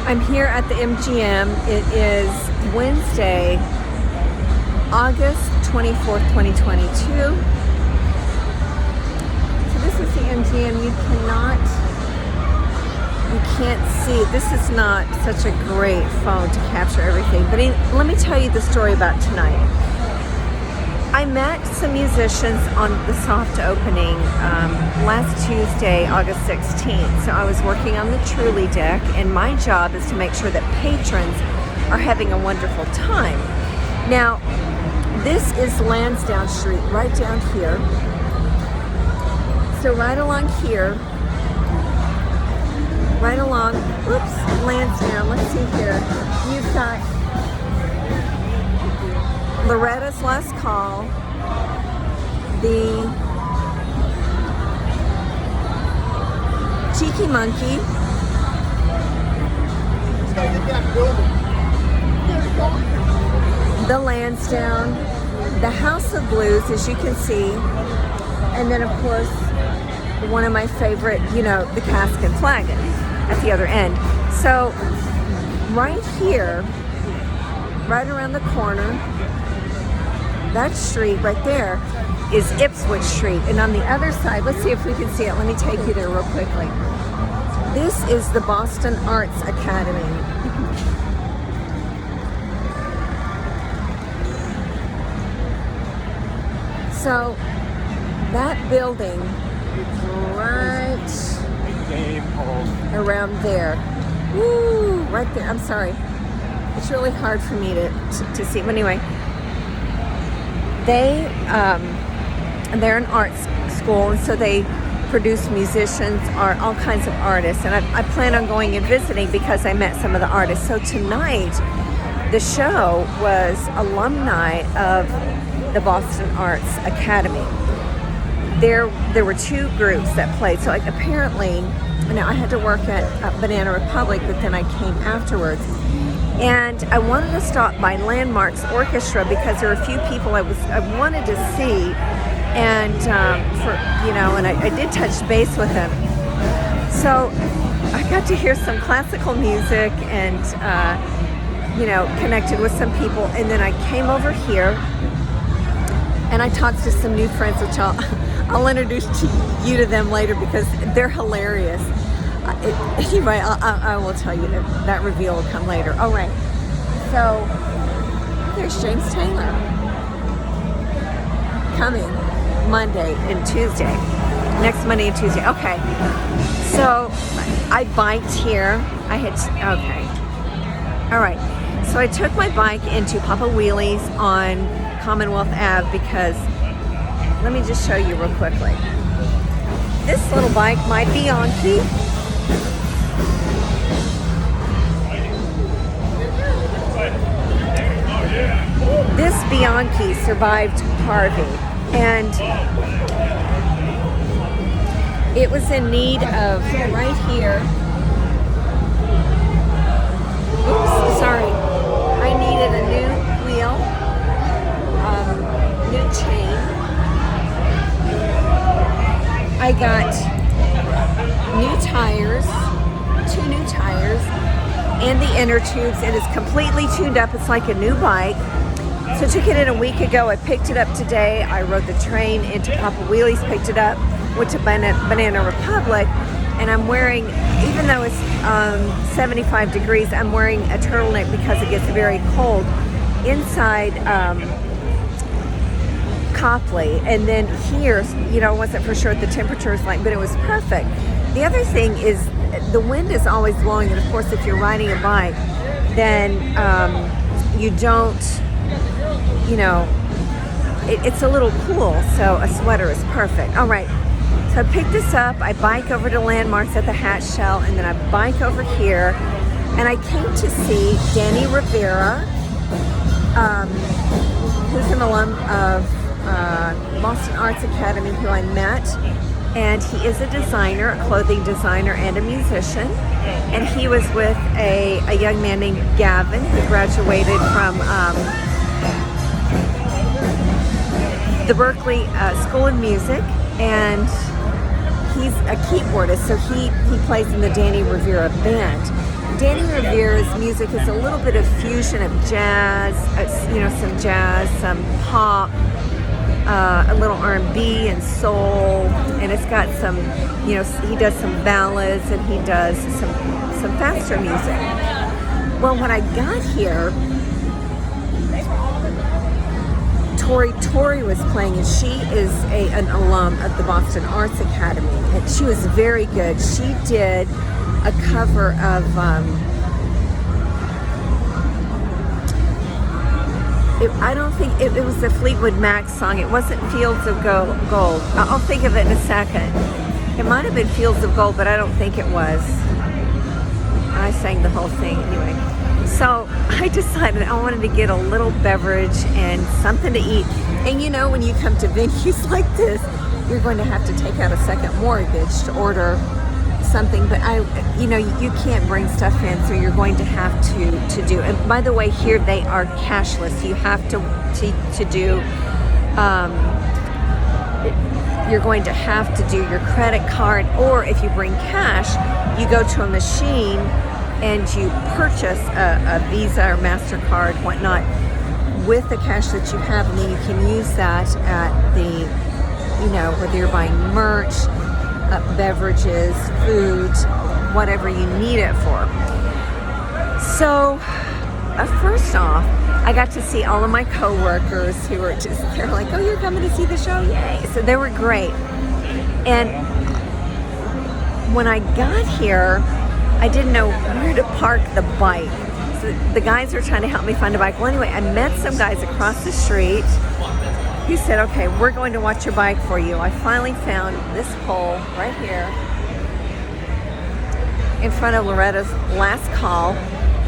I'm here at the MGM. It is Wednesday, August 24th, 2022. So this is the MGM. You can't see. This is not such a great phone to capture everything. But let me tell you the story about tonight. I met some musicians on the soft opening last Tuesday, August 16th. So I was working on the Truly deck, and my job is to make sure that patrons are having a wonderful time. Now, this is Lansdowne Street, right down here. So right along here, Lansdowne, let's see here. You've got Loretta's Last Call, the Cheeky Monkey, the Lansdowne, the House of Blues, as you can see, and then of course one of my favorite, the Cask and Flagon at the other end. So right here, right around the corner, that street right there is Ipswich Street. And on the other side, let's see if we can see it. Let me take you there real quickly. This is the Boston Arts Academy. So that building right around there. Woo, right there. I'm sorry. It's really hard for me to see. But anyway, they're an arts school, and so they produce musicians, all kinds of artists. And I plan on going and visiting because I met some of the artists. So tonight, the show was alumni of the Boston Arts Academy. There were two groups that played. So apparently, now I had to work at Banana Republic, but then I came afterwards. And I wanted to stop by Landmark's Orchestra because there were a few people I wanted to see, and and I did touch base with them. So I got to hear some classical music and connected with some people, and then I came over here and I talked to some new friends, which I'll introduce you to them later because they're hilarious. Anyway, I will tell you that reveal will come later. All right. So there's James Taylor coming Monday and Tuesday. Next Monday and Tuesday. Okay. So I biked here. Okay. All right. So I took my bike into Papa Wheelie's on Commonwealth Ave because, let me just show you real quickly. This little bike, my Bianchi, this Bianchi survived Harvey, and it was in need of, right here, I needed a new wheel, new chain. I got new tires, 2 new tires, and the inner tubes. It is completely tuned up. It's like a new bike. So I took it in a week ago. I picked it up today. I rode the train into Papa Wheelie's, picked it up, went to Banana Republic, and I'm wearing, even though it's 75 degrees, I'm wearing a turtleneck because it gets very cold inside Copley. And then here, I wasn't for sure what the temperature is like, but it was perfect. The other thing is the wind is always blowing, and of course if you're riding a bike, then you don't, it's a little cool, so a sweater is perfect. All right, so I picked this up, I bike over to Landmarks at the Hat Shell, and then I bike over here, and I came to see Danny Rivera, who's an alum of Boston Arts Academy, who I met, and he is a designer, a clothing designer, and a musician. And he was with a young man named Gavin, who graduated from the Berkeley School of Music, and he's a keyboardist, so he plays in the Danny Rivera band. Danny Rivera's music is a little bit of fusion of jazz, some jazz, some pop, a little R&B and soul, and it's got some, he does some ballads and he does some faster music. Well, when I got here, Tori was playing, and she is an alum of the Boston Arts Academy, and she was very good. She did a cover of I don't think it was the Fleetwood Mac song. It wasn't Fields of Gold. I'll think of it in a second. It might have been Fields of Gold, but I don't think it was. I sang the whole thing anyway. So I decided I wanted to get a little beverage and something to eat. And when you come to venues like this, you're going to have to take out a second mortgage to order something. But you can't bring stuff in, so you're going to have to do. And by the way, here they are cashless. You have to do. You're going to have to do your credit card, or if you bring cash, you go to a machine and you purchase a Visa or MasterCard, whatnot, with the cash that you have, and then you can use that at the, whether you're buying merch, beverages, food, whatever you need it for. So, first off, I got to see all of my coworkers who were they're like, oh, you're coming to see the show, yay! So they were great. And when I got here, I didn't know where to park the bike. So the guys were trying to help me find a bike. Well, anyway, I met some guys across the street. He said, okay, we're going to watch your bike for you. I finally found this pole right here in front of Loretta's last call,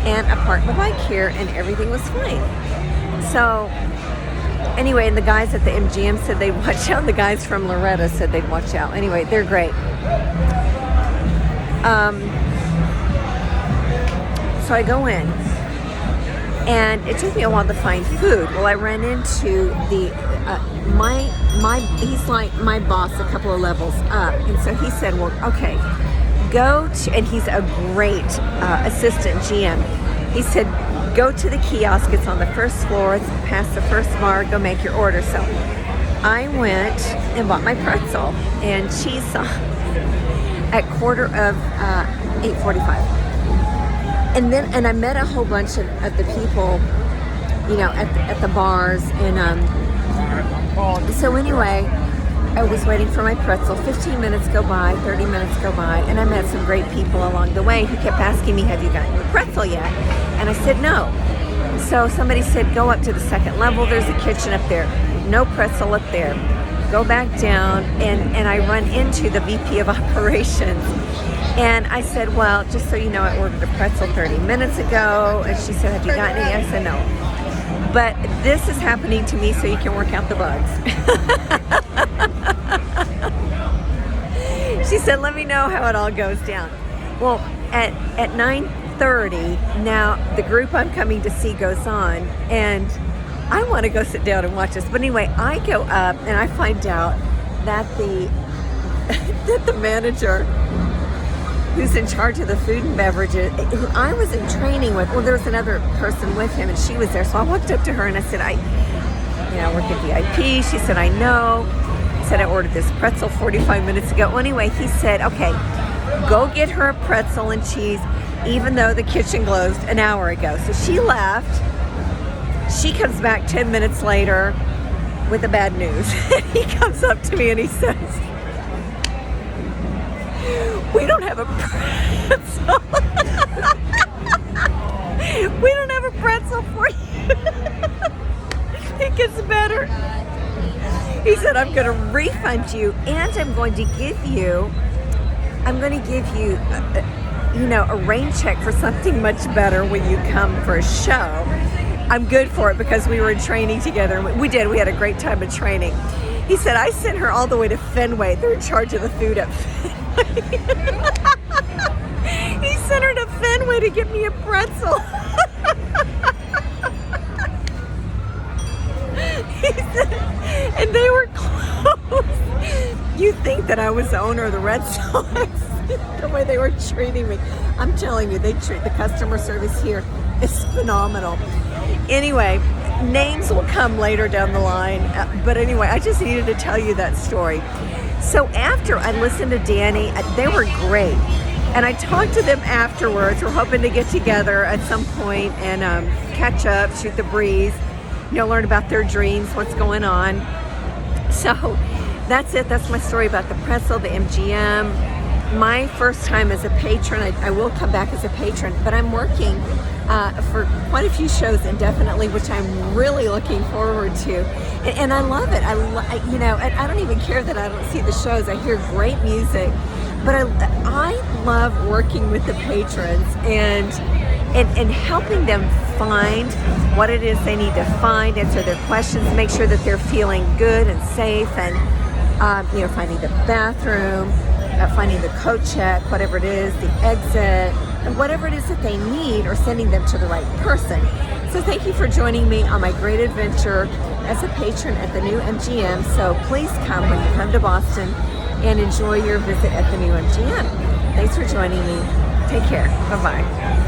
and I parked my bike here, and everything was fine. So anyway, and the guys at the MGM said they'd watch out. The guys from Loretta said they'd watch out. Anyway, they're great. So I go in, and it took me a while to find food. Well, I ran into the he's like my boss a couple of levels up, and so he said, well, okay, go to, and he's a great assistant GM. He said, go to the kiosk, it's on the first floor, it's past the first bar, go make your order. So I went and bought my pretzel and cheese sauce at 8:45. And I met a whole bunch of the people, at the bars, and so anyway, I was waiting for my pretzel. 15 minutes go by, 30 minutes go by, and I met some great people along the way who kept asking me, have you gotten your pretzel yet? And I said no. So somebody said, go up to the second level, there's a kitchen up there. No pretzel up there. Go back down, and I run into the VP of operations. And I said, well, just so you know, I ordered a pretzel 30 minutes ago. And she said, have you gotten it? I said, no. But this is happening to me so you can work out the bugs. She said, let me know how it all goes down. Well, at 9:30, now the group I'm coming to see goes on. And I want to go sit down and watch this. But anyway, I go up and I find out that the manager who's in charge of the food and beverages, who I was in training with, well, there was another person with him, and she was there. So I walked up to her and I said, I work at VIP. She said, I know. I said, I ordered this pretzel 45 minutes ago. Well, anyway, he said, okay, go get her a pretzel and cheese, even though the kitchen closed an hour ago. So she left. She comes back 10 minutes later with the bad news. He comes up to me and he says, we don't have a pretzel. We don't have a pretzel for you. It gets better. He said, I'm going to refund you, and I'm going to give you a rain check for something much better when you come for a show. I'm good for it because we were in training together. We had a great time in training. He said, I sent her all the way to Fenway. They're in charge of the food at Fenway. He sent her to Fenway to get me a pretzel. He said, and they were closed. You'd think that I was the owner of the Red Sox, the way they were treating me. I'm telling you, the customer service here is phenomenal. Anyway, names will come later down the line. But anyway, I just needed to tell you that story. So after I listened to Danny, they were great. And I talked to them afterwards. We're hoping to get together at some point and catch up, shoot the breeze, learn about their dreams, what's going on. So that's it. That's my story about the pretzel, the MGM. My first time as a patron. I will come back as a patron, but I'm working for quite a few shows indefinitely, which I'm really looking forward to. And I love it. I don't even care that I don't see the shows. I hear great music. But I love working with the patrons and helping them find what it is they need to find, answer their questions, make sure that they're feeling good and safe, and finding the bathroom, finding the coat check, whatever it is, the exit, and whatever it is that they need, or sending them to the right person. So thank you for joining me on my great adventure as a patron at the new MGM. So please come when you come to Boston and enjoy your visit at the new MGM. Thanks for joining me. Take care. Bye-bye.